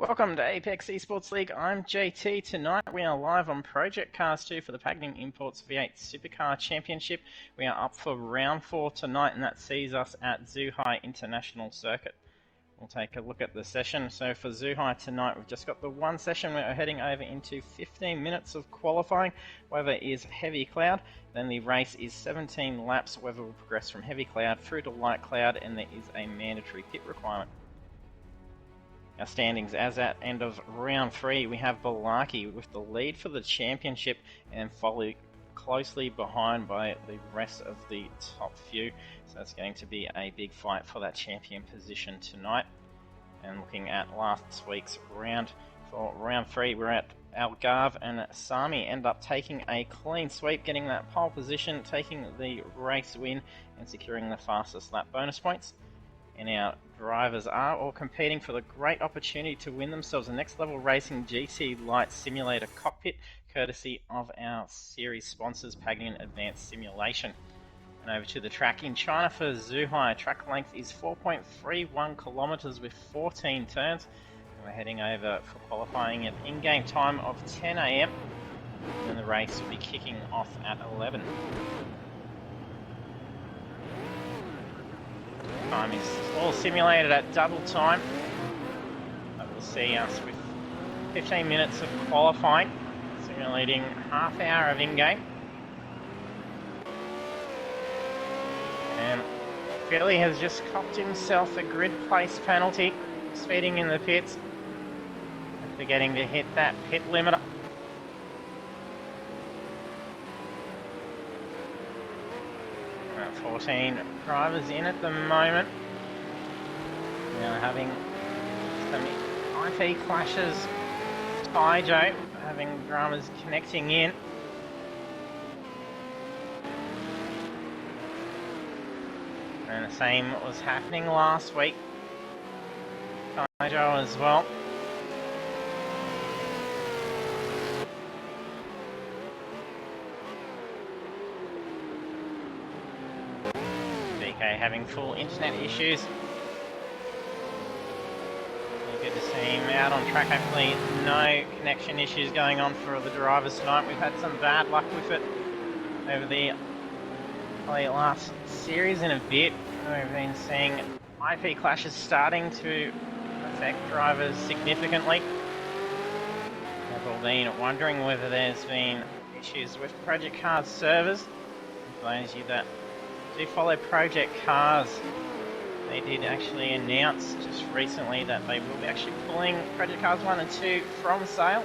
Welcome to Apex Esports League. I'm JT. Tonight we are live on Project Cars 2 for the Pagnian Imports V8 Supercar Championship. We are up for round 4 tonight, and that sees us at Zhuhai International Circuit. We'll take a look at the session. So for Zhuhai tonight, we've just got the one session. We're heading over into 15 minutes of qualifying. Weather is heavy cloud. Then the race is 17 laps. Weather will progress from heavy cloud through to light cloud, and there is a mandatory pit requirement. Our standings as at end of round 3, we have Balaki with the lead for the championship and followed closely behind by the rest of the top few. So it's going to be a big fight for that champion position tonight. And looking at last week's round, for round 3, we're at Algarve, and Sami end up taking a clean sweep, getting that pole position, taking the race win and securing the fastest lap bonus points. And our drivers are all competing for the great opportunity to win themselves a next level racing GT Light Simulator cockpit, courtesy of our series sponsors, Pagnian Advanced Simulation. And over to the track in China for Zhuhai. Track length is 4.31 kilometers with 14 turns. And we're heading over for qualifying at in-game time of 10 AM. And the race will be kicking off at 11. Time is all simulated at double time. That will see us with 15 minutes of qualifying, simulating half hour of in-game. And Philly has just copped himself a grid place penalty, speeding in the pits, forgetting to hit that pit limiter. About 14 drivers in at the moment. Now having some IP clashes. Joe having dramas connecting in. And the same was happening last week. Joe as well. Having full internet issues. Good to see him out on track. Hopefully no connection issues going on for the drivers tonight. We've had some bad luck with it over the probably last series and a bit. We've been seeing IP clashes starting to affect drivers significantly. We've all been wondering whether there's been issues with Project Cars servers. For those of you that do follow Project Cars, they did actually announce just recently that they will be actually pulling Project Cars 1 and 2 from sale.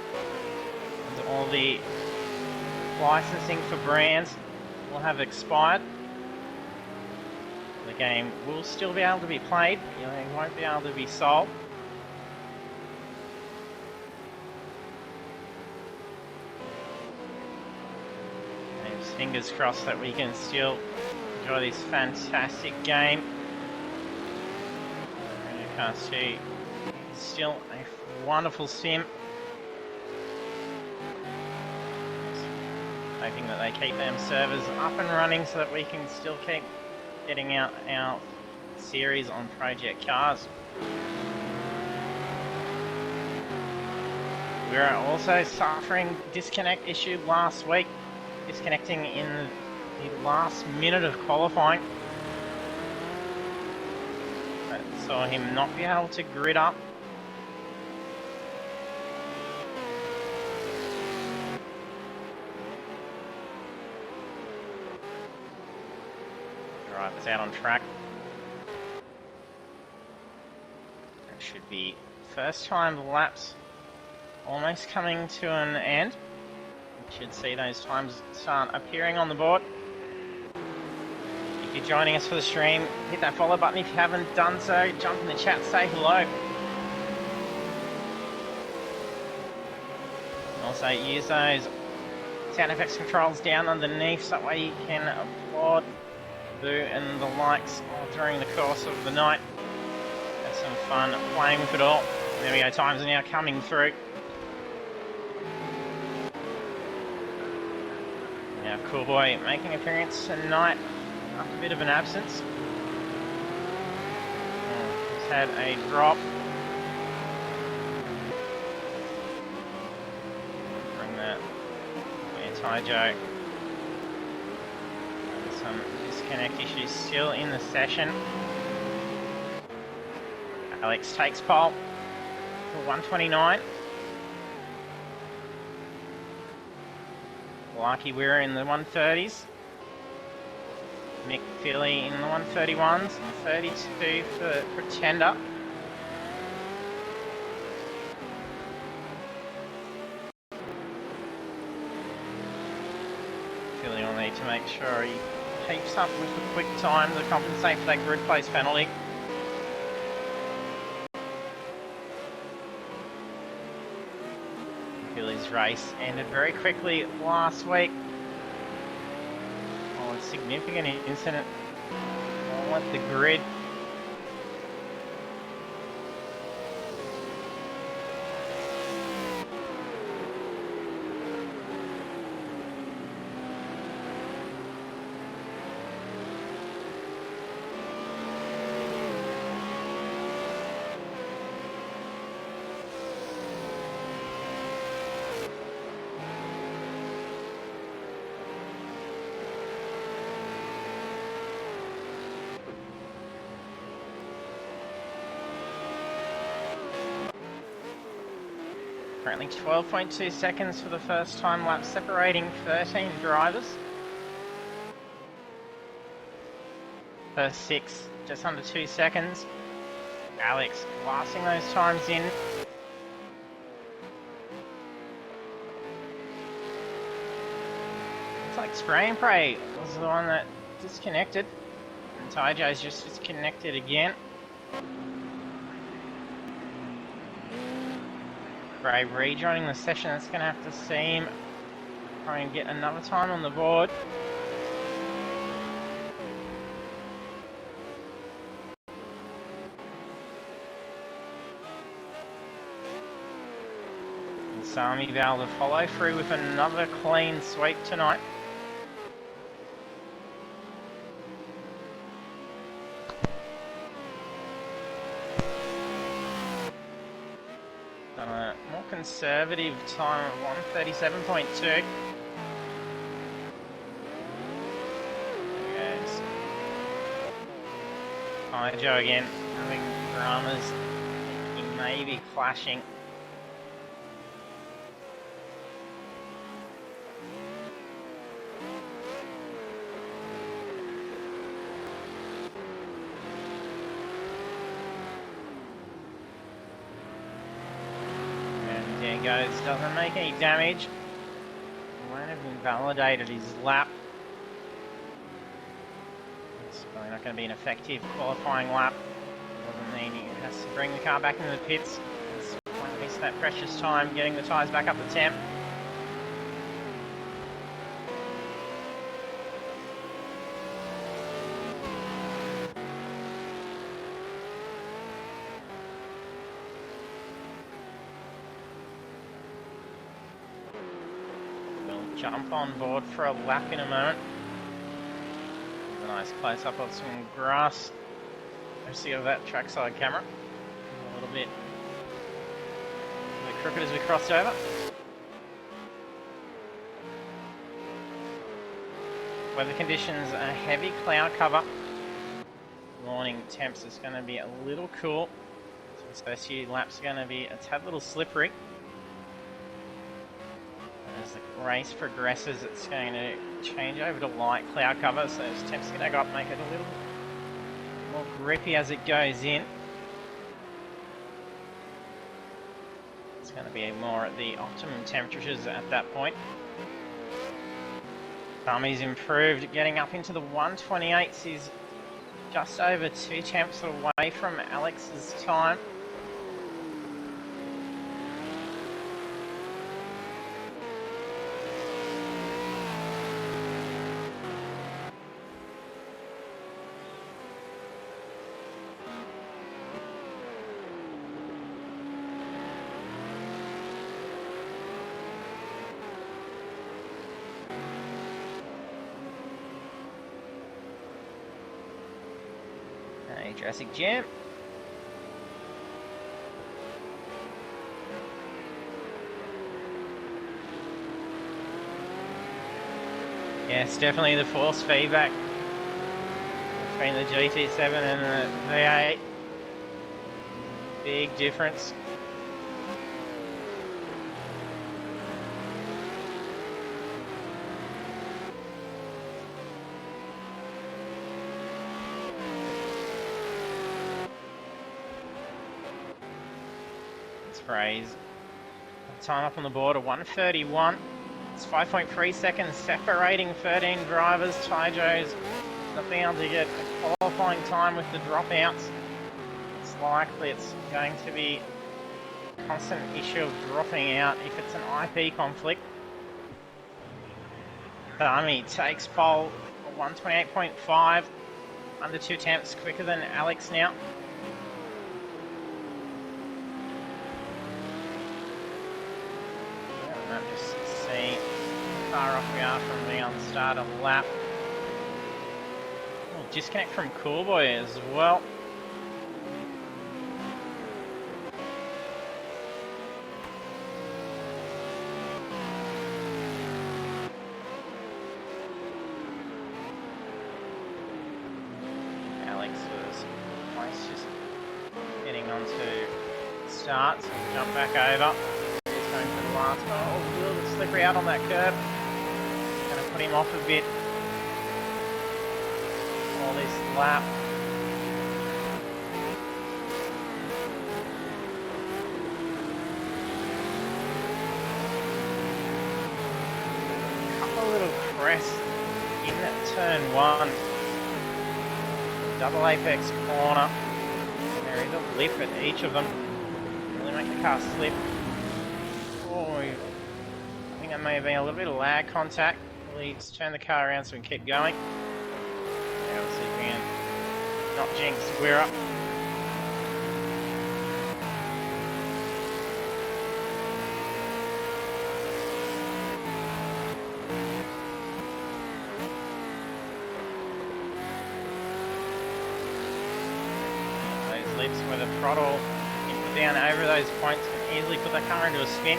And all the licensing for brands will have expired. The game will still be able to be played, it won't be able to be sold. And fingers crossed that we can still enjoy this fantastic game. Cars 2 is still a wonderful sim. Hoping that they keep them servers up and running so that we can still keep getting out our series on Project Cars. We were also suffering disconnect issue last week, disconnecting in the last minute of qualifying. That saw him not be able to grid up. Drivers out on track. That should be first time laps almost coming to an end. You should see those times start appearing on the board. If you're joining us for the stream, hit that follow button. If you haven't done so, jump in the chat, say hello. Also use those sound effects controls down underneath so that way you can applaud, boo and the likes all during the course of the night. Have some fun playing with it all. There we go, times are now coming through. Now Cool Boy making an appearance tonight after a bit of an absence. He's had a drop. Taijo. Some disconnect issues still in the session. Alex takes pole for 129. Lucky we're in the 130s. Mick Philly in the 131s. 32 for Pretender. Philly will need to make sure he keeps up with the quick time to compensate for that grid place penalty. Philly's race ended very quickly last week. Oh, a significant incident all at the grid. Currently 12.2 seconds for the first time lap, separating 13 drivers. First 6, just under 2 seconds. Alex blasting those times in. Looks like Spray and Pray was the one that disconnected. And Taijo's just disconnected again. Ray rejoining the session. That's going to have to see him try and get another time on the board. And Sami Val to follow through with another clean sweep tonight. Done a more conservative time of 1:37.2. There goes Taijo again, having dramas. He may be clashing. There goes, doesn't make any damage. Won't have invalidated his lap. It's probably not going to be an effective qualifying lap. Doesn't mean he has to bring the car back into the pits. Won't waste that precious time getting the tyres back up to temp. Jump on board for a lap in a moment. A nice close up of some grass. Mercy of that trackside camera. A little bit crooked as we crossed over. Weather conditions, a heavy cloud cover. Morning temps is going to be a little cool. So this first few laps are going to be a tad little slippery. As the race progresses, it's going to change over to light cloud cover, so as temps are going to go up, make it a little more grippy as it goes in. It's going to be more at the optimum temperatures at that point. Sami's improved, getting up into the 128s. He's just over 2 temps away from Alex's time. Jurassic Jam. Yes, definitely the force feedback between the GT7 and the V8. Big difference. Let's praise. Time up on the board of 1:31. It's 5.3 seconds separating 13 drivers. Taijo's not being able to get a qualifying time with the dropouts. It's likely it's going to be a constant issue of dropping out if it's an IP conflict. Dami takes pole at 1:28.5, under 2 temps, quicker than Alex now. I'm just seeing how far off we are from being on the start of the lap. Oh, disconnect from Coolboy as well. Start, so jump back over. He's going for the last one. Oh, a little bit slippery out on that curb. Going to put him off a bit. All this lap. Couple of little crests in that turn 1. Double apex corner. And there is a lip at each of them. Make the car slip. Oh, I think that may have been a little bit of lag contact. Let's turn the car around so we can keep going. Yeah, let's see if we can not jinx Guerra. Those lips where the throttle down over those points can easily put the car into a spin.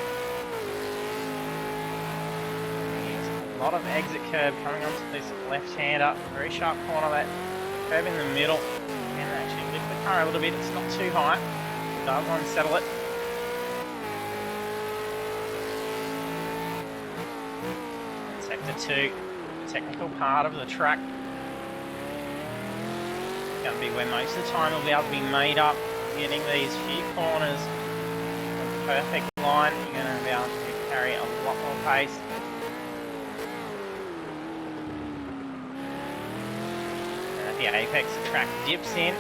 There's a lot of exit curb coming onto this left-hander. Very sharp corner, that curb in the middle. Can actually lift the car a little bit. It's not too high. It does unsettle it. Sector 2, the technical part of the track. It's going to be where most of the time will be able to be made up. Getting these few corners of the perfect line, you're going to be able to carry a lot more pace. And at the apex, the track dips in.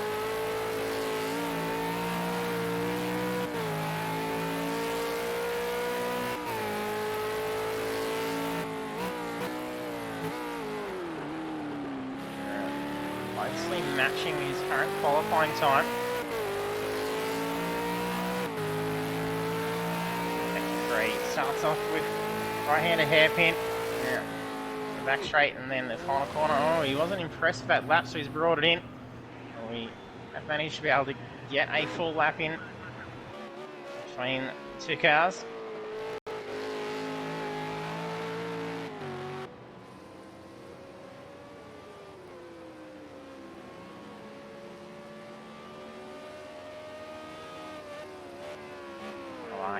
Closely matching his current qualifying time. Starts off with right-hander hairpin, yeah, back straight, and then the final corner. Oh, he wasn't impressed with that lap, so he's brought it in. We have managed to be able to get a full lap in between two cars.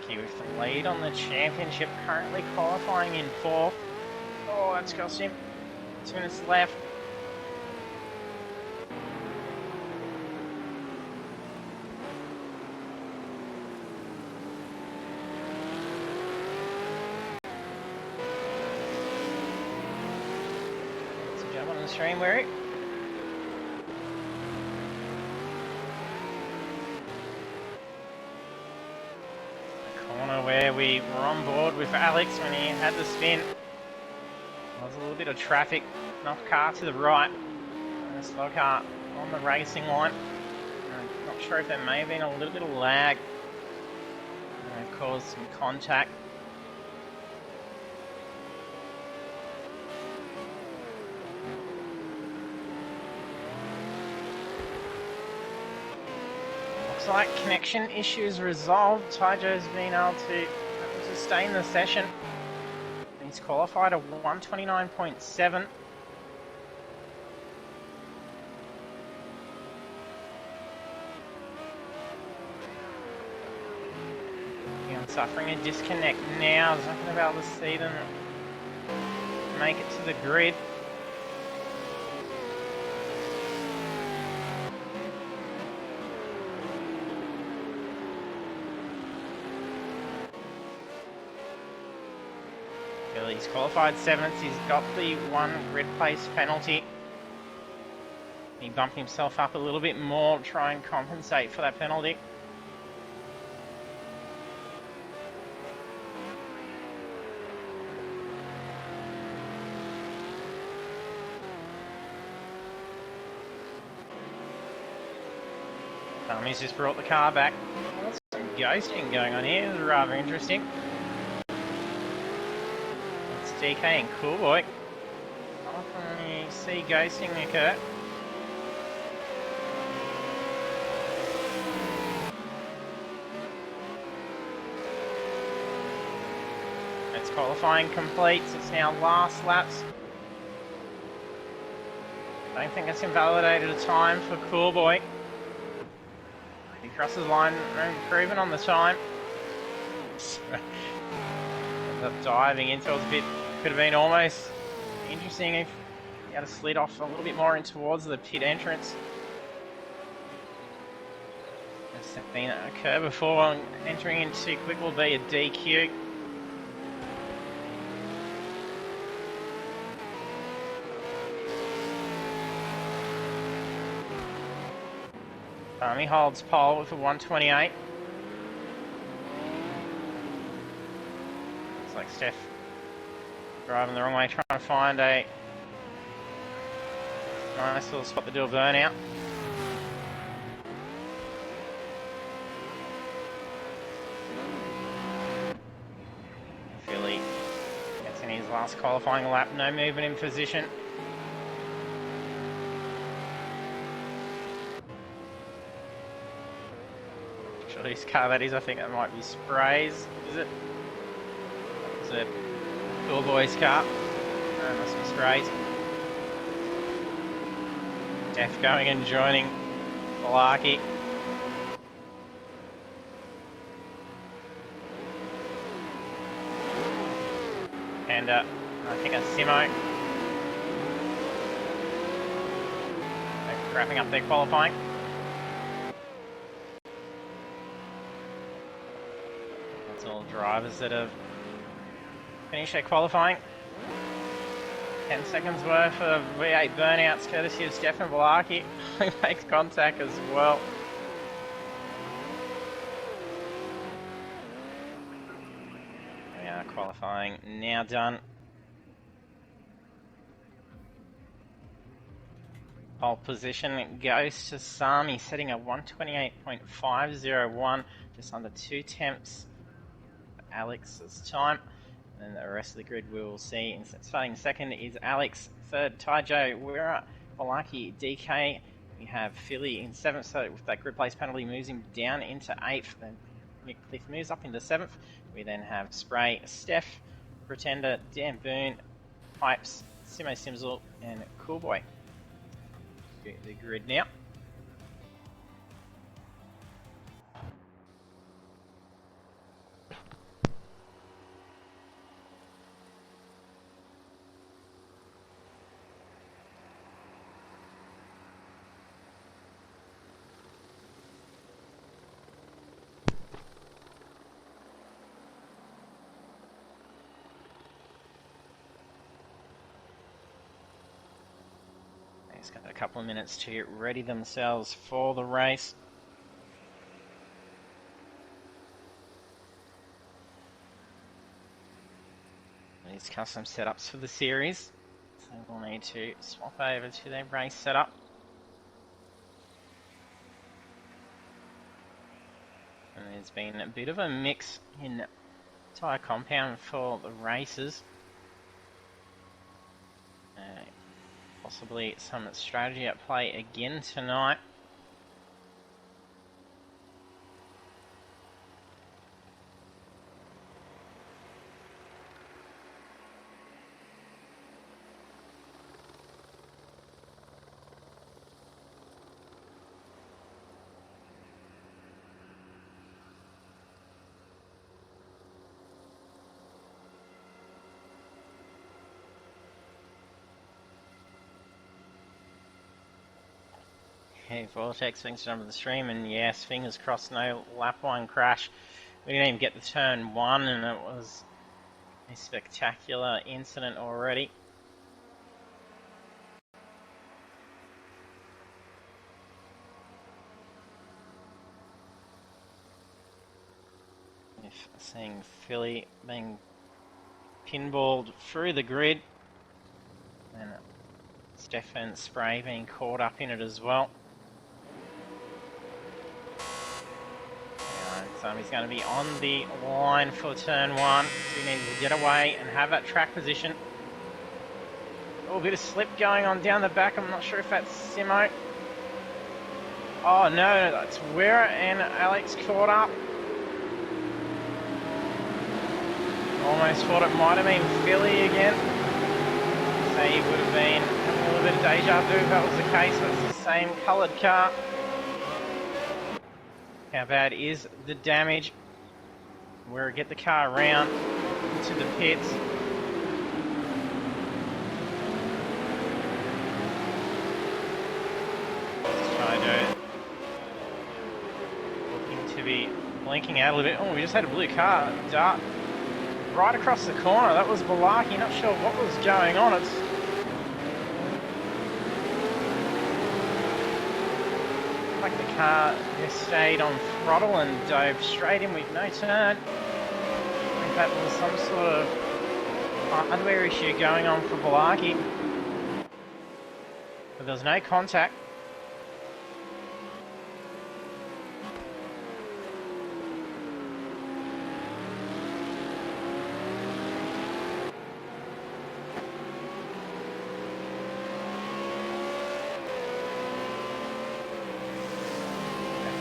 With the lead on the championship, currently qualifying in 4th. Oh, that's cost him 2 minutes left. Let's jump on the stream, Larry. Where we were on board with Alex when he had the spin. There was a little bit of traffic, enough car to the right, and a slow car on the racing line. I'm not sure if there may have been a little bit of lag and it caused some contact. Looks like connection issues resolved. Taijo's been able to sustain the session. He's qualified a 129.7. I'm suffering a disconnect now. I was not going to be able to see them make it to the grid. He's qualified 7th. He's got the 1 grid place penalty. He bumped himself up a little bit more to try and compensate for that penalty. He's just brought the car back. There's some ghosting going on here. It's rather interesting. It's DK and Coolboy. Often you see ghosting occur. It's qualifying complete. It's now last laps. I don't think it's invalidated a time for Coolboy. He crosses the line, improving on the time. Ends up diving into it. Could have been almost interesting if he had slid off a little bit more in towards the pit entrance. I've seen that occur before. Entering into quick will be a DQ. He holds pole with a 128. Looks like Steph driving the wrong way, trying to find a nice little spot to do a burnout. Philly gets in his last qualifying lap, no movement in position. Whose car that is, I think that might be Spray's, is it? Is it Coolboy's car? No, it must be Spray's. Death going and joining Malarkey. And I think a Simo. They're wrapping up their qualifying. All drivers that have finished their qualifying. 10 seconds worth of V8 burnouts courtesy of Stefan Malarkey. He makes contact as well. We are qualifying now done. Pole position goes to Sami, setting a 128.501, just under 2 tenths Alex's time, and the rest of the grid we will see. Starting second is Alex, third Taijo, Wira, Malarkey, DK. We have Philly in 7th, so with that grid place penalty moves him down into 8th, then Nick Cliff moves up into 7th. We then have Spray, Steph, Pretender, Dan Boone, Pipes, Simo Simsel, and Coolboy. The grid now. He's got a couple of minutes to get ready themselves for the race. These custom setups for the series, so we'll need to swap over to their race setup. And there's been a bit of a mix in tyre compound for the races. Possibly some strategy at play again tonight. Okay, Vortex, thanks for jumping the stream, and yes, fingers crossed, no lap 1 crash. We didn't even get the turn 1, and it was a spectacular incident already. Seeing Philly being pinballed through the grid, and Stefan Spray being caught up in it as well. And he's going to be on the line for turn 1. So he needs to get away and have that track position. Oh, a bit of slip going on down the back. I'm not sure if that's Simo. Oh no, that's Wera and Alex caught up. Almost thought it might have been Philly again. So he would have been having a little bit of deja vu if that was the case. That's the same coloured car. How bad is the damage? Where get the car around into the pits. Let's try to do it. Looking to be blinking out a little bit. Oh, we just had a blue car dart right across the corner. That was Balaki. Not sure what was going on. It's like the car just stayed on throttle and dove straight in with no turn. I think that was some sort of hardware issue going on for Balaki. But there was no contact.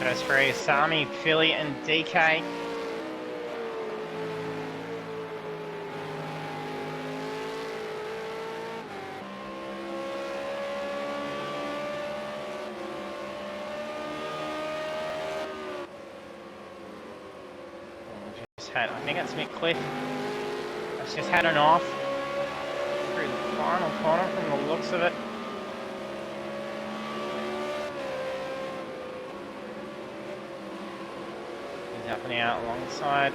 First three, Sami, Philly and DK. I think that's Mick Cliff. That's just had an off through the final corner from the looks of it. He's up and out alongside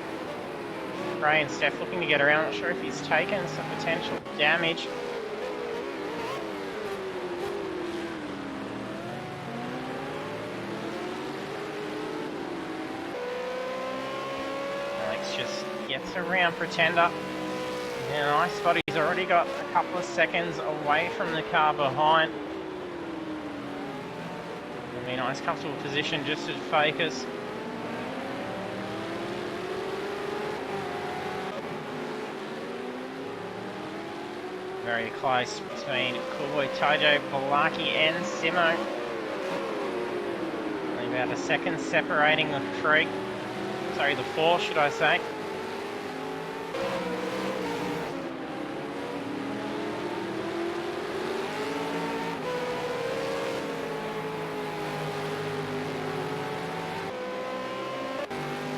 Ray and Steph looking to get around. Not sure if he's taken some potential damage. Just gets around Pretender. Yeah, nice spot. He's already got a couple of seconds away from the car behind. I mean, nice comfortable position just to focus. Very close between Coolboy, Tojo, Balaki and Simo. Only about a second separating the three. Sorry, the four, should I say.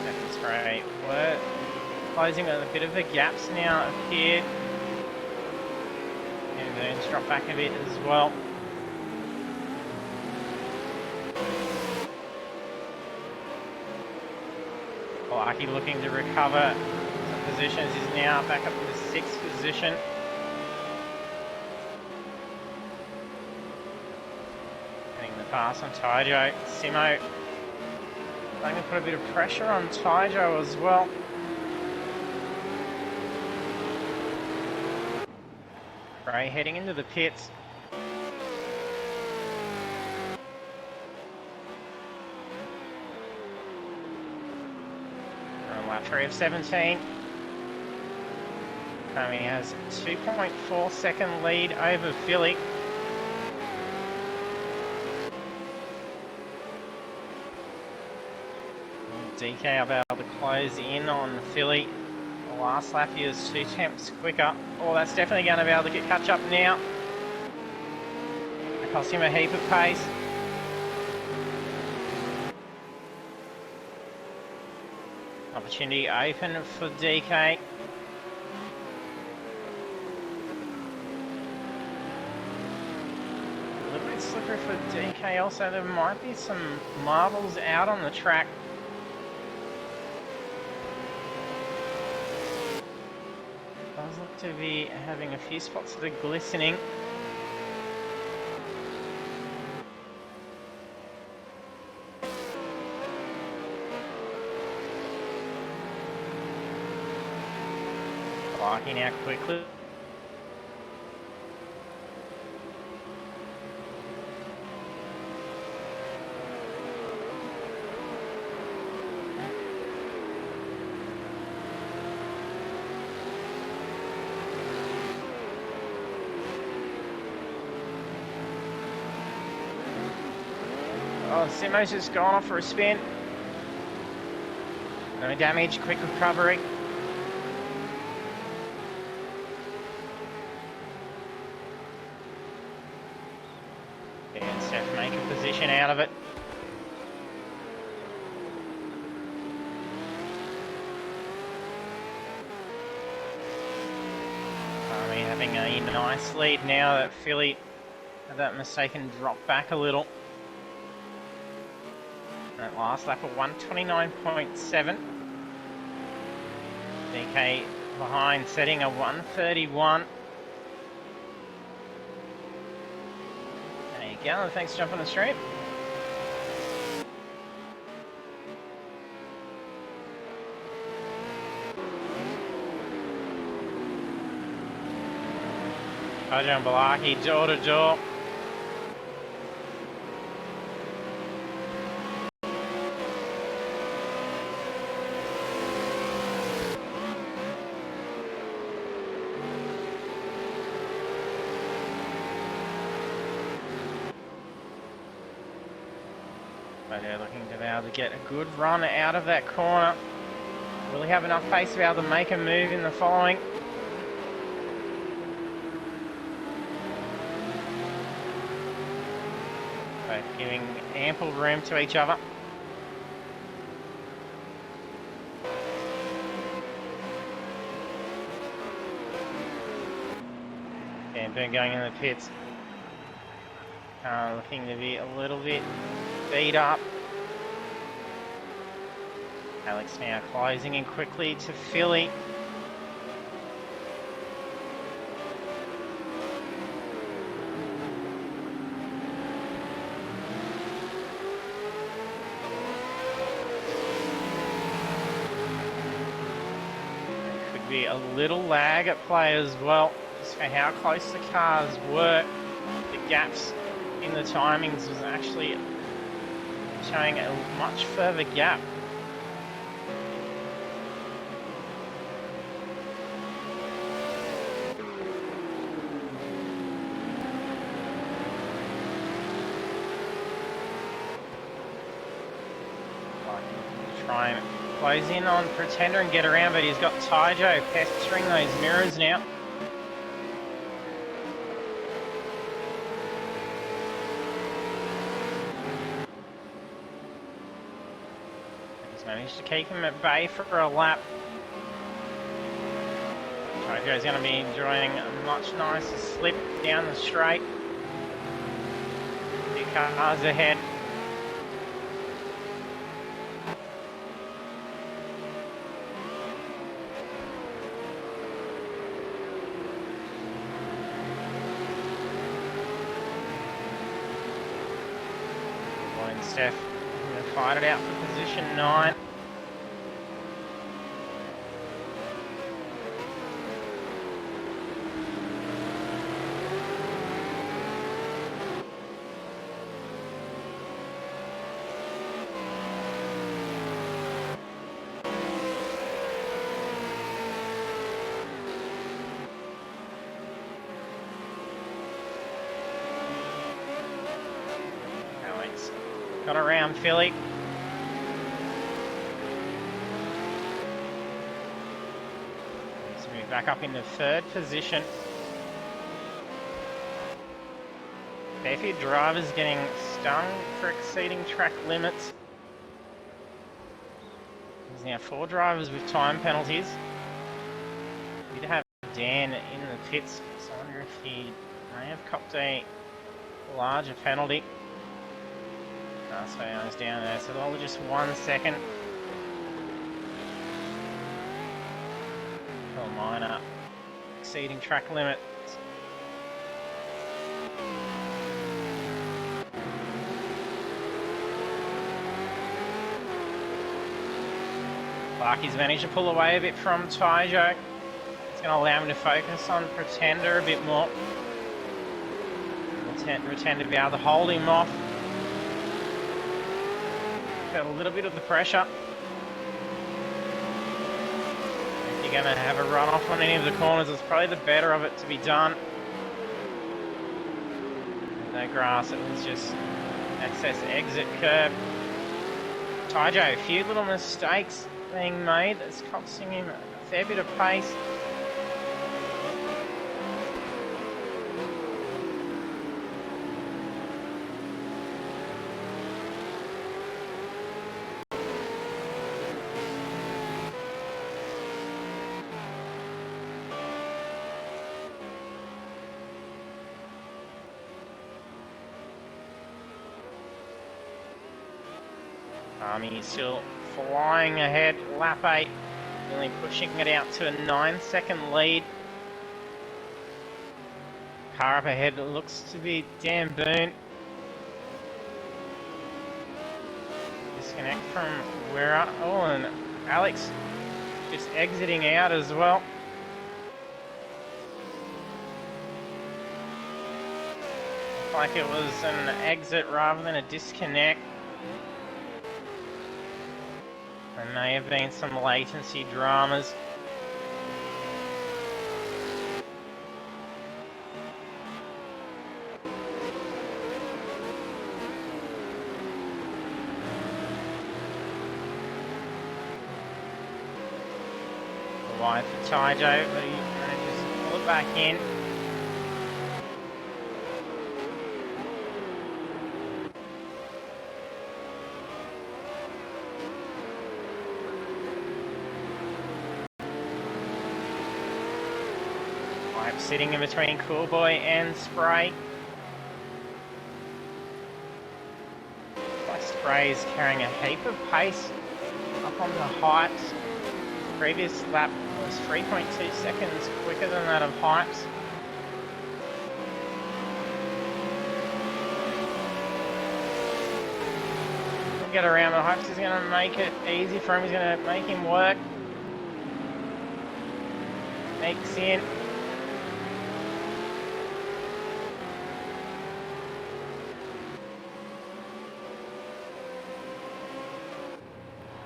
Second spray. We're closing a bit of the gaps now appeared. And then drop back a bit as well. Balaki looking to recover some positions. He's now back up in the 6th position. Getting the pass on Taijo. Simo going to put a bit of pressure on Taijo as well. Ray heading into the pits. Lap 3 of 17. He has 2.4 second lead over Philly. DK about to close in on Philly. The last lap he was 2 tenths quicker. Oh, that's definitely going to be able to catch up now. It cost him a heap of pace. Opportunity open for DK. A little bit slippery for DK. Also, there might be some marbles out on the track. Does look to be having a few spots that are glistening. Blocking out quickly. Oh, Simo's just gone off for a spin. No damage, quick recovery. And Steph make a position out of it. I mean, having a nice lead now that Philly had that mistake and dropped back a little. That last lap of 129.7. DK behind, setting a 131. There you go, thanks for jumping on the stream. Pagnian Balaki, door to door. But they're looking to be able to get a good run out of that corner. Will he have enough pace to be able to make a move in the following? Both giving ample room to each other. And Burn going in the pits. Looking to be a little bit beat up. Alex now closing in quickly to Philly. There could be a little lag at play as well, just for how close the cars were. The gaps in the timings was actually showing a much further gap. Try and close in on Pretender and get around, but he's got Taijo pestering those mirrors now. Managed to keep him at bay for a lap. Taijo's going to be enjoying a much nicer slip down the straight. Two cars ahead. Boy and Steph going to fight it out for position 9. Got around Philly. Let's move back up into 3rd position. Fair few drivers getting stung for exceeding track limits. There's now 4 drivers with time penalties. We did have Dan in the pits, so I wonder if he may have copped a larger penalty. So I was down there, so all just 1 second. Oh, minor. Exceeding track limit. Clarkie's managed to pull away a bit from Taijo. It's going to allow him to focus on Pretender a bit more. Pretender to be able to hold him off. Felt a little bit of the pressure. If you're going to have a run off on any of the corners, it's probably the better of it to be done. No grass, it was just access exit curb. Taijo, a few little mistakes being made that's costing him a fair bit of pace. He's still flying ahead, lap 8, really pushing it out to a 9-second lead. Car up ahead looks to be Dan Boone. Disconnect from where? Oh, and Alex just exiting out as well. Looked like it was an exit rather than a disconnect. There may have been some latency dramas. Wide for Taijo, but he manages to pull it back in. Sitting in between Coolboy and Spray. Spray's carrying a heap of pace up on the Hypes. Previous lap was 3.2 seconds quicker than that of Hypes. He'll get around. The Hypes is going to make it easy for him. He's going to make him work. Makes in.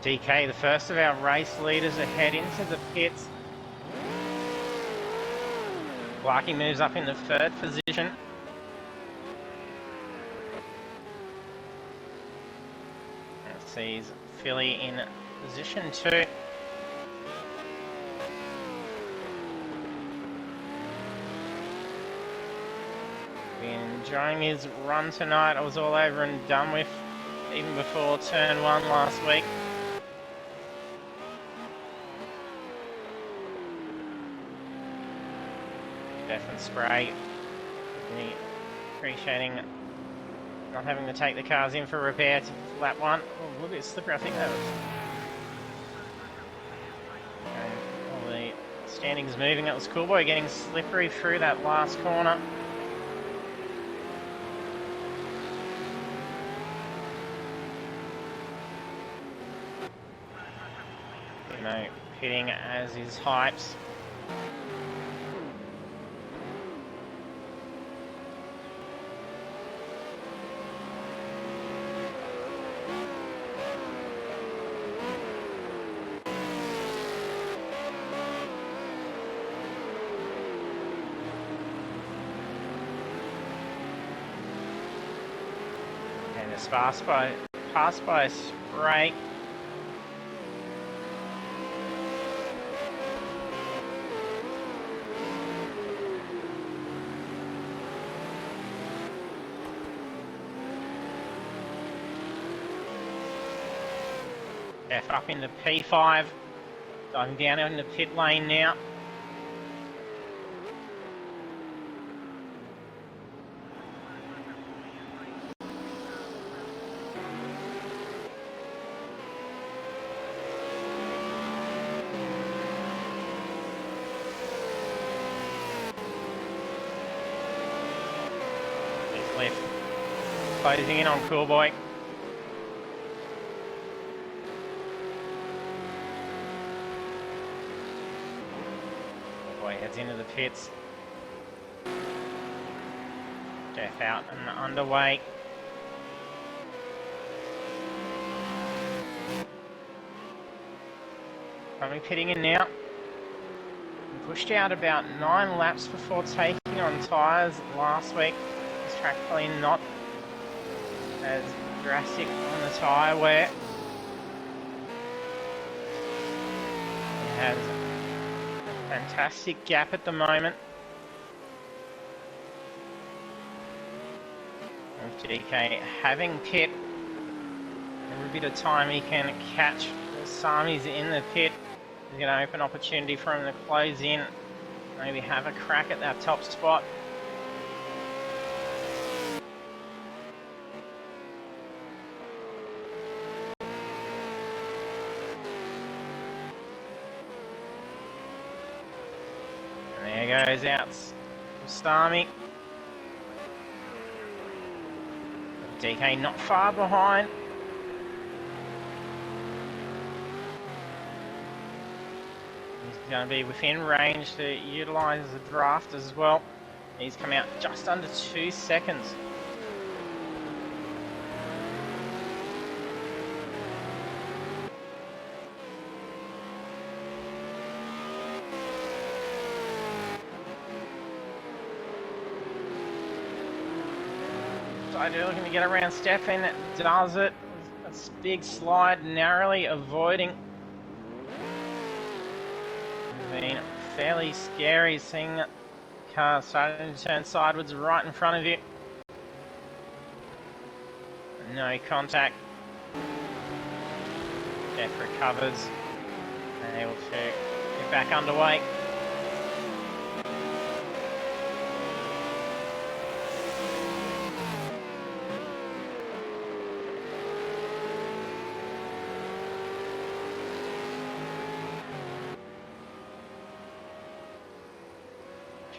DK, the first of our race leaders, ahead into the pits. Clarkie moves up in the 3rd position. And sees Philly in position 2. Been enjoying his run tonight. I was all over and done with even before turn 1 last week. And Spray really appreciating not having to take the cars in for repair to lap 1. Oh, look at it slippery. I think that was. And all the standings moving. That was Coolboy getting slippery through that last corner. You know, pitting as his Hypes. Passed by Spray. F up into P5. Diving down into pit lane now. Cliff closing in on Coolboy. Coolboy heads into the pits. Death out and underway. Only pitting in now. Pushed out about 9 laps before taking on tyres last week. This track probably not as drastic on the tyre wear. It has a fantastic gap at the moment. With DK having pit, every bit of time he can catch Sami's in the pit, he's going to open opportunity for him to close in, maybe have a crack at that top spot. And there goes out Sami. DK not far behind. He's going to be within range to utilise the draft as well. He's come out just under 2 seconds. Zhuhai looking to get around Stefan, does it. A big slide, narrowly avoiding. Been fairly scary seeing that car starting to turn sideways right in front of you. No contact. Jeff recovers and able to get back underway.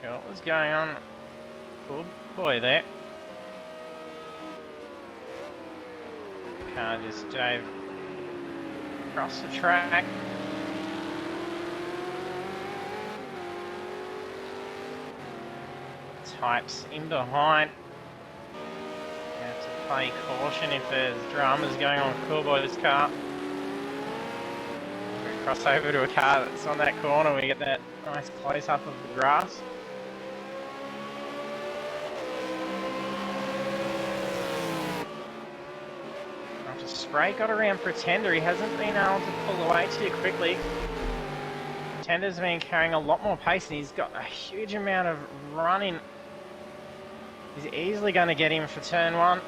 What was going on? Cool boy there. Car just dove across the track. Types in behind. You have to play caution if there's dramas going on with Coolboy's car. We cross over to a car that's on that corner, we get that nice close up of the grass. Spray got around Pretender, he hasn't been able to pull away too quickly. Pretender's been carrying a lot more pace and he's got a huge amount of running. He's easily going to get him for turn 1.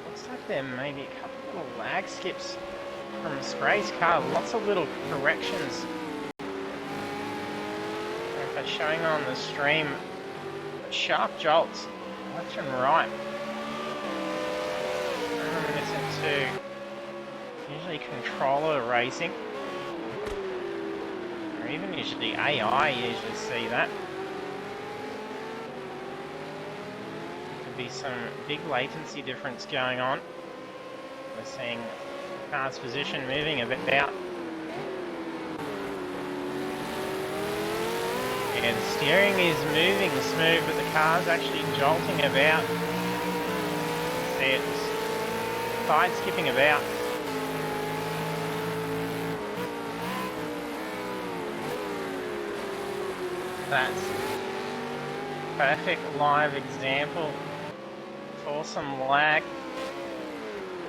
Looks like there may be a couple of lag skips from Spray's car, lots of little corrections. If they're showing on the stream, sharp jolts, left and right. Reminiscent to usually controller racing, or even usually AI, you usually see that. Could be some big latency difference going on. We're seeing car's position moving a bit out. Yeah, the steering is moving smooth, but the car's actually jolting about. See it's side skipping about. That's perfect live example for some lag.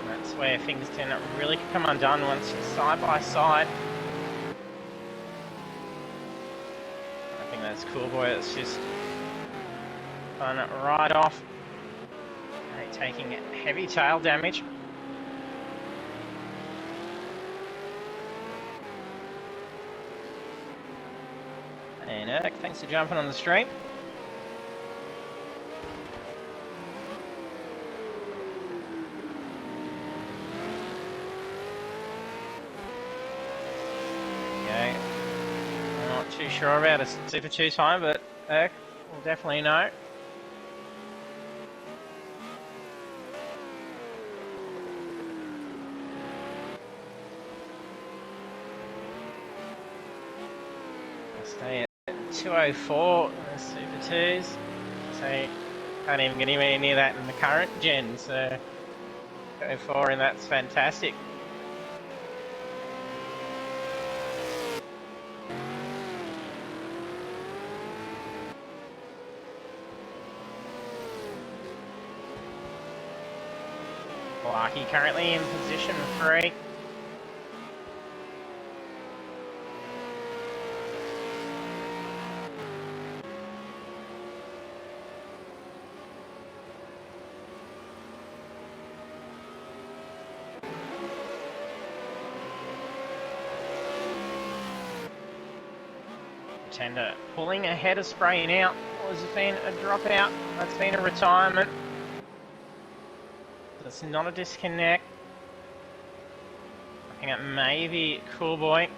That's where things can really come undone once you're side by side. I think that's Coolboy that's just done it right off. Taking heavy tail damage. And Eric, thanks for jumping on the stream. sure about a Super 2 time, but Erk will definitely know. Stay at 204 in the Super 2s. So can't even get anywhere near that in the current gen, so 204 and that's fantastic. Larky currently in position 3. Tender pulling ahead of spraying out. Has been a dropout. That's been a retirement. That's not a disconnect. Looking at maybe Cool Boy.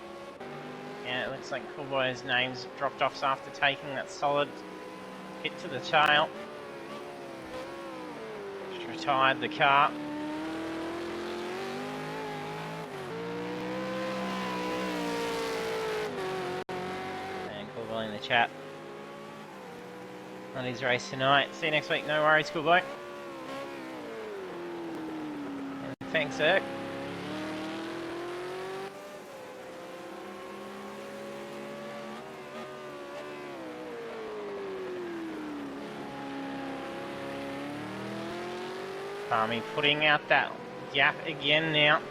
Yeah, it looks like Cool Boy's name's dropped off after taking that solid hit to the tail. Just retired the car. And Cool Boy in the chat on his race tonight. See you next week. No worries, Cool Boy. And thanks, Erk. Army putting out that gap again now.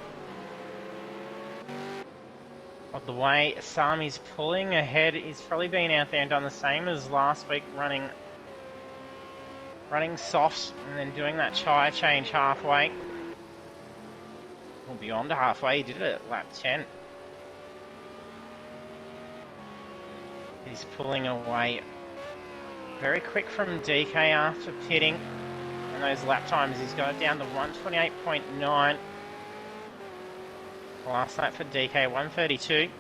Of the way Sami's pulling ahead, he's probably been out there and done the same as last week, running softs and then doing that tyre change halfway. Well, beyond halfway, he did it at lap 10. He's pulling away very quick from DK after pitting. And those lap times, he's got it down to 128.9. Last lap for DK, 132.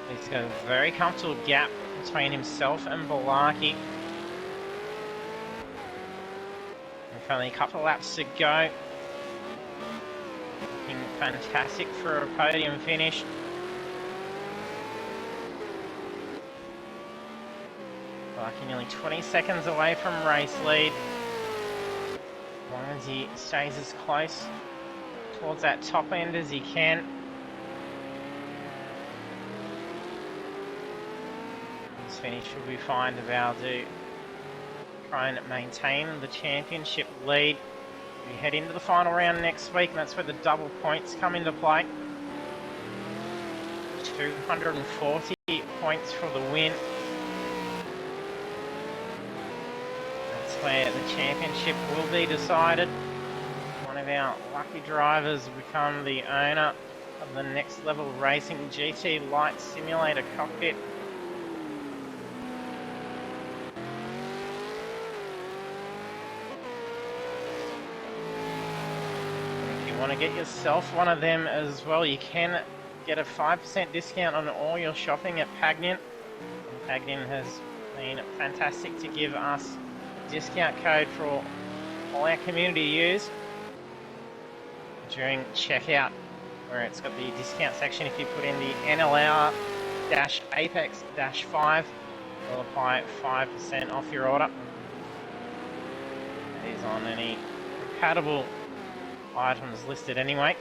He's got a very comfortable gap between himself and Balaki. With only a couple of laps to go. Looking fantastic for a podium finish. Balaki nearly 20 seconds away from race lead. As long as he stays as close towards that top end as he can. His finish will be fine to be able to try and maintain the championship lead. We head into the final round next week, and that's where the double points come into play. 240 points for the win. Where the championship will be decided. One of our lucky drivers will become the owner of the Next Level Racing GT Light Simulator cockpit. If you want to get yourself one of them as well, you can get a 5% discount on all your shopping at Pagnian. Pagnian has been fantastic to give us discount code for all our community to use during checkout, where it's got the discount section. If you put in the NLR-Apex-5, it'll apply 5% off your order. That is on any compatible items listed anyway.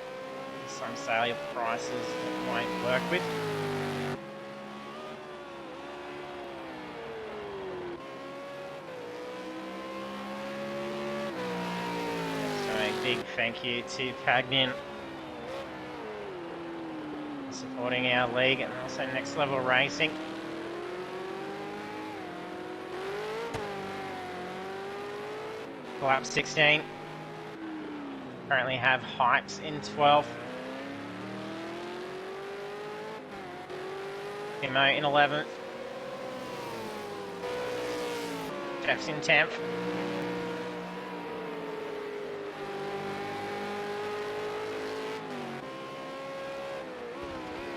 Some sale prices it won't work with. Big thank you to Pagnian for supporting our league and also Next Level Racing. Lap 16. Currently have Hypes in 12th. Timo in 11th. Jeff's in 10th.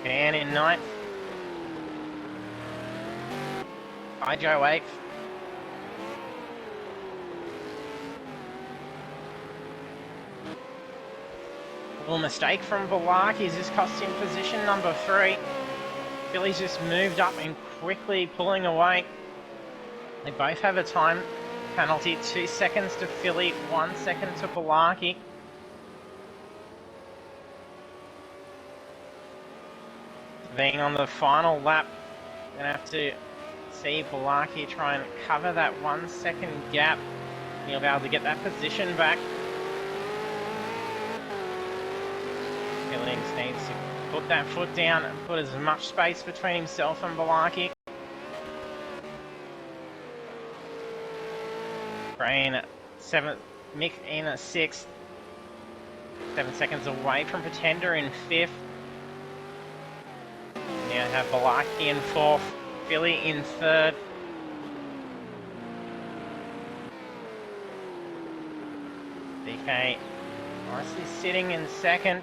Dan in 9th. Joe 8th. Little mistake from Balaki's just cost him position number 3. Philly's just moved up and quickly pulling away. They both have a time penalty, 2 seconds to Philly, 1 second to Balaki. Being on the final lap, gonna have to see Balaki try and cover that 1 second gap. He'll be able to get that position back. Billings needs to put that foot down and put as much space between himself and Balaki. Brain 7th, Mick in 6th. 7 seconds away from Pretender in 5th. Now have Balaki in 4th, Philly in 3rd. DK nicely sitting in 2nd.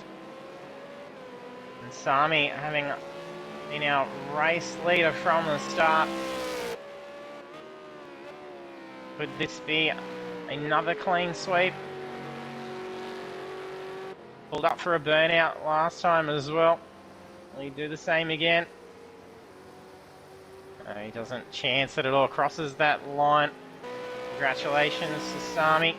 And Sami having been our race leader from the start. Could this be another clean sweep? Pulled up for a burnout last time as well. Will he do the same again? No, he doesn't chance that it all crosses that line. Congratulations to Sami.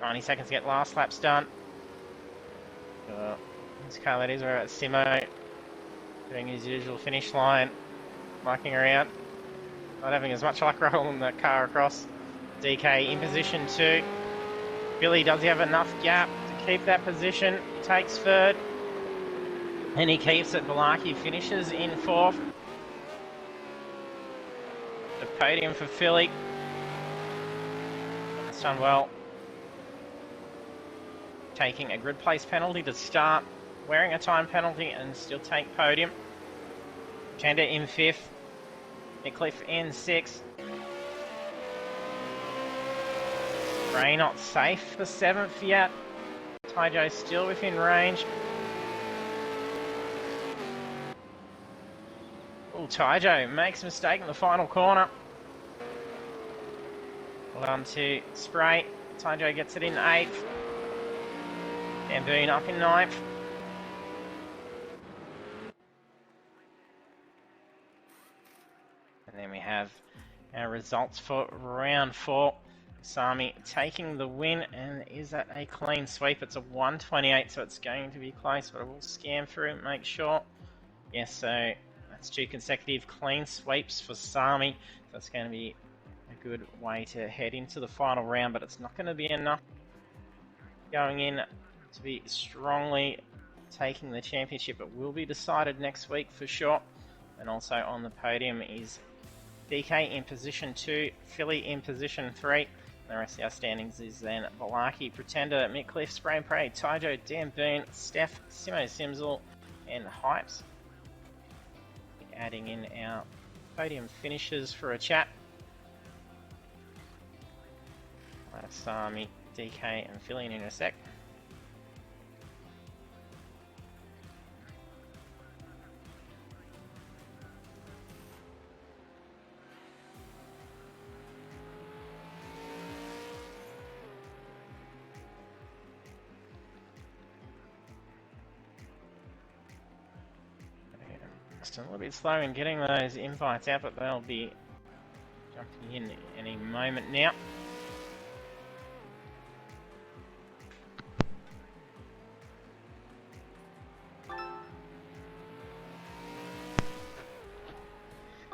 "90 seconds to get last laps done." This car that is, we're at Simo, doing his usual finish line, mucking around. Not having as much luck rolling that car across. DK in position 2. Billy, does he have enough gap to keep that position? He takes 3rd. And he keeps it. Balaki finishes in 4th. The podium for Philly. That's done well. Taking a grid place penalty to start, wearing a time penalty and still take podium. Chanda in 5th. Nickliffe in 6th. Ray not safe for 7th yet. Taijo still within range. Oh, Taijo makes a mistake in the final corner. Well done to Spray. Taijo gets it in 8th. Dan Boone up in 9th. And then we have our results for round 4. Sami taking the win, and is that a clean sweep? It's a 128, so it's going to be close, but I will scan through and make sure. Yes, so that's 2 consecutive clean sweeps for Sami. So that's going to be a good way to head into the final round, but it's not going to be enough going in to be strongly taking the championship. It will be decided next week for sure. And also on the podium is DK in position 2, Philly in position 3. The rest of our standings is then Balaki, Pretender, Mickliffe, Spray and Pray, Taijo, Dan Boone, Steph, Simo Simsel, and Hypes. Adding in our podium finishes for a chat. Sami, DK, and Philly in a sec. A little bit slow in getting those invites out, but they'll be jumping in any moment now.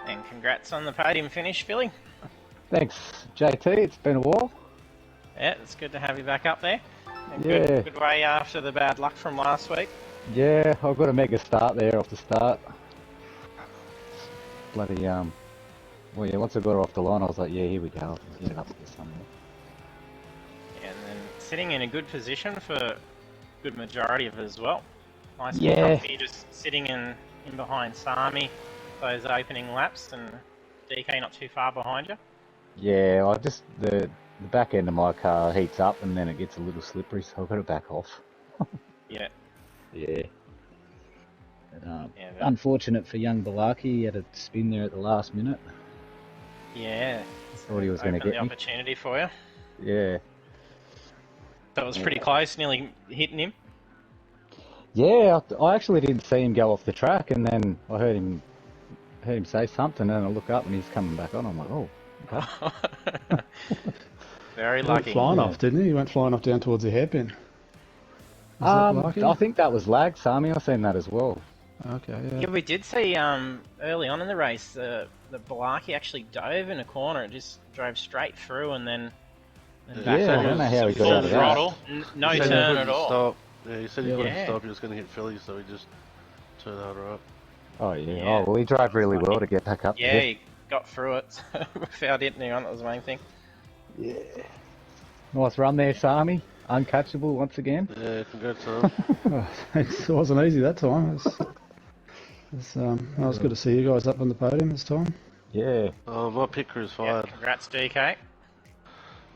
And congrats on the podium finish, Philly. Thanks, JT. It's been a while. Yeah, it's good to have you back up there. Yeah. Good way after the bad luck from last week. Yeah, I've got a mega start there off the start. Bloody, well, yeah, once I got her off the line, I was like, yeah, here we go. I'll get it up there somewhere. Yeah, and then sitting in a good position for a good majority of it as well. Nice Yeah. You're just sitting in behind Sami, those opening laps, and DK not too far behind you. Yeah, I just, the the back end of my car heats up and then it gets a little slippery, so I've got to back off. Yeah. Yeah. But, Yeah, unfortunate for young Balaki, he had a spin there at the last minute. yeah. Thought he was going to Opened get the me. opportunity for you. Yeah. That was pretty close, nearly hitting him. Yeah, I actually didn't see him go off the track, and then I heard him say something, and I look up and he's coming back on. I'm like, oh, okay. Very He lucky. went flying off, didn't he? He went flying off down towards the hairpin. Was that lucky? I think that was lag, Sammy. I've seen that as well. Okay, Yeah, yeah. we did see early on in the race the Balaki actually dove in a corner and just drove straight through and then back Yeah, I don't know how he got out of that. throttle, no He said turn he at couldn't all. Stop. Yeah, he said he couldn't Yeah. stop. He was going to hit Philly, so he just turned hard right. Oh, yeah. Yeah. Oh, well, he drove really well to get back up Yeah, there. he got through it without hitting anyone. That was the main thing. Yeah. Nice run there, Sami. Uncatchable once again. Yeah, congrats, Sam. It wasn't easy that time. It was good to see you guys up on the podium this time. Yeah. Oh, my pit crew's Yeah, fired. congrats, DK.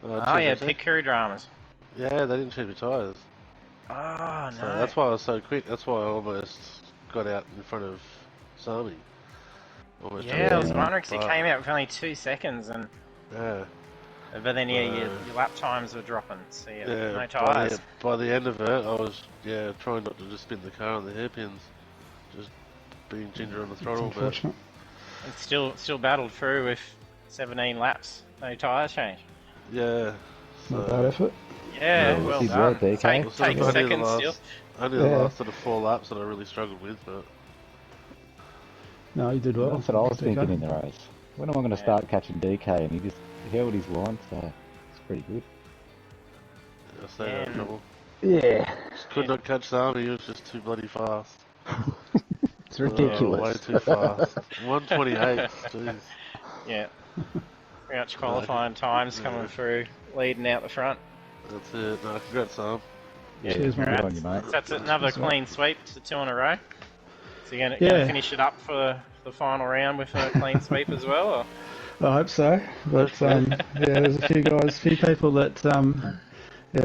Oh, Oh yeah, cheers, pit crew dramas. Yeah, they didn't change my tyres. Oh So no. that's why I was so quick. That's why I almost got out in front of Sami. Almost Yeah, I was jumped wondering because out. he came out with only 2 seconds, and Yeah. but then your lap times were dropping, so yeah, Yeah. no tyres. By the end of it, I was trying not to just spin the car on the hairpins, just being ginger on the It's throttle. But unfortunate. And still battled through with 17 laps, no tyre change. yeah. Not So bad effort. Yeah, Yeah, well good done. work, DK. Take Well, sort of only the seconds last- still. only the Yeah. last sort of 4 laps that I really struggled with, but No, you did well. That's what I was DK. thinking in the race. When am I going to start catching DK? And he just held his line, so it's pretty good. I stayed out of trouble. Yeah. Just could not catch Sami. He was just too bloody fast. It's ridiculous. Way too fast. 128. Jeez. Yeah. Pretty much qualifying times coming through, leading out the front. That's it. No, congrats, Sam. Yeah, Cheers, good mate. on you, mate. So that's another clean sweep to 2 in a row. So you're going Yeah. to finish it up for the final round with a clean sweep as well? Or? I hope so. But there's a few people that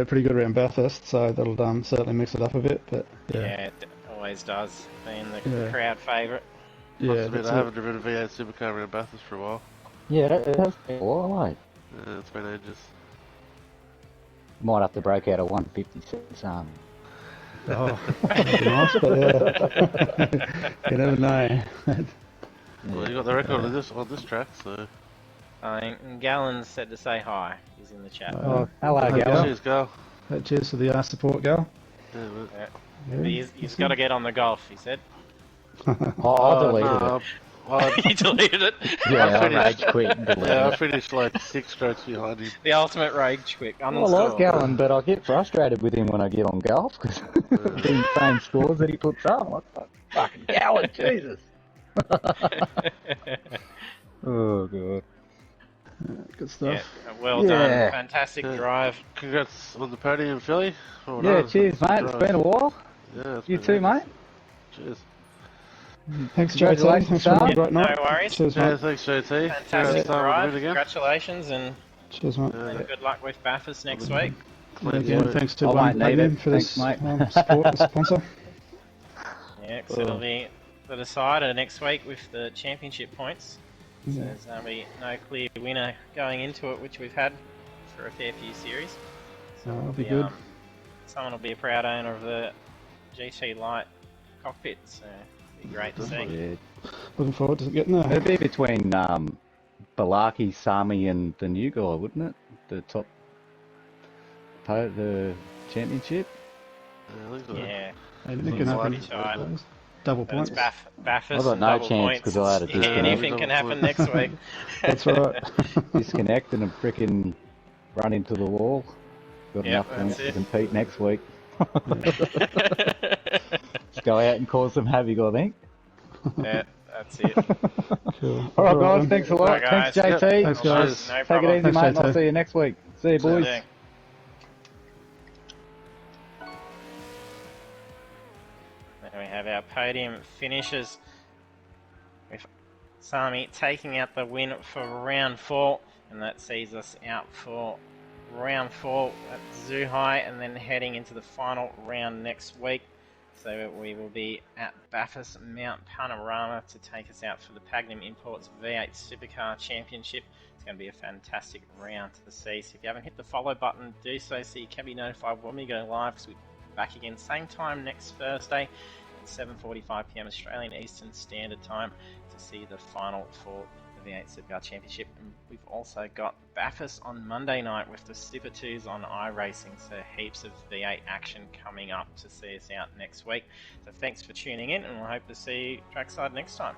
pretty good around Bathurst, so that'll certainly mix it up a bit. But Yeah, it always does, being the Yeah. crowd favourite. Must yeah, admit, that's I it. haven't driven a V8 Supercar around Bathurst for a while. Yeah, it has been a while, mate. Yeah, it's been ages. Might have to break out a 156 Oh, that'd be nice, but you never know. Well, you got the record on this track, so. I think Gallon said to say hi. He's in the chat. Oh, hello, Hi, Gal. Cheers, go. Cheers for the support, Gal. Yeah, mate. Yeah. He's got to get on the golf, he said. I deleted no, it. He deleted it. Yeah, I finished. rage quit and deleted Yeah, I it. finished like 6 strokes behind him. The ultimate rage quick. I Uninstall. like Gallon, but I get frustrated with him when I get on golf because the same scores that he puts up. I'm like, fucking Gallon, Jesus. Oh, God. Good stuff. Yeah, well Yeah. done. Fantastic Yeah. drive. Congrats on the podium, Philly. Well Yeah, done. cheers, mate. It's been a while. Yeah, it's You been too, ages. mate. Cheers. Thanks, JT. Congratulations, Thanks for having a Sam. great No night. worries. Cheers, Yeah, mate. thanks, JT. Fantastic Congrats, Sam, on the drive. win again. Congratulations and Cheers, mate. Yeah, good luck with Bathurst next week. Again, thanks to I won't need Pagnian it. for this Thanks, mate. support and sponsor. Yeah, because it'll be the decider next week with the championship points. So Yeah. there's going to be no clear winner going into it, which we've had for a fair few series. So That'll it'll be good. Someone will be a proud owner of the GT Light cockpit, so it'll be great to see. Yeah. Looking forward to getting there. It'd be between Balaki, Sami, and the new guy, wouldn't it? The top, the championship. Yeah, I think so. Yeah, Anything can happen. Bloody tight. Double but it's points. Bathurst I've got and no double chance points. 'cause I had a Yeah, disconnect. anything can happen next week. That's right. Disconnect and frickin' run into the wall. Got Yep, enough that's points to it. compete next week. Just go out and cause some havoc, I think. Yeah, that's it. Cool. All right, guys. then. Thanks a lot. All right, Thanks, guys. JT. Thanks, Cheers. guys. No Take it problem. easy, Thanks, mate. And I'll JT. see you next week. See you, boys. Yeah. There we have our podium finishes with Sami taking out the win for round 4, and that sees us out for round 4 at Zhuhai, and then heading into the final round next week. So we will be at Bathurst Mount Panorama to take us out for the Pagnian Imports V8 Supercar Championship. It's going to be a fantastic round to see. So if you haven't hit the follow button, do so you can be notified when we go live, because we'll be back again same time next Thursday at 7:45 PM Australian Eastern Standard Time to see the final for the V8 Supercar Championship. And we've also got Bathurst on Monday night with the Super 2s on iRacing, so heaps of V8 action coming up to see us out next week. So thanks for tuning in, and we'll hope to see you trackside next time.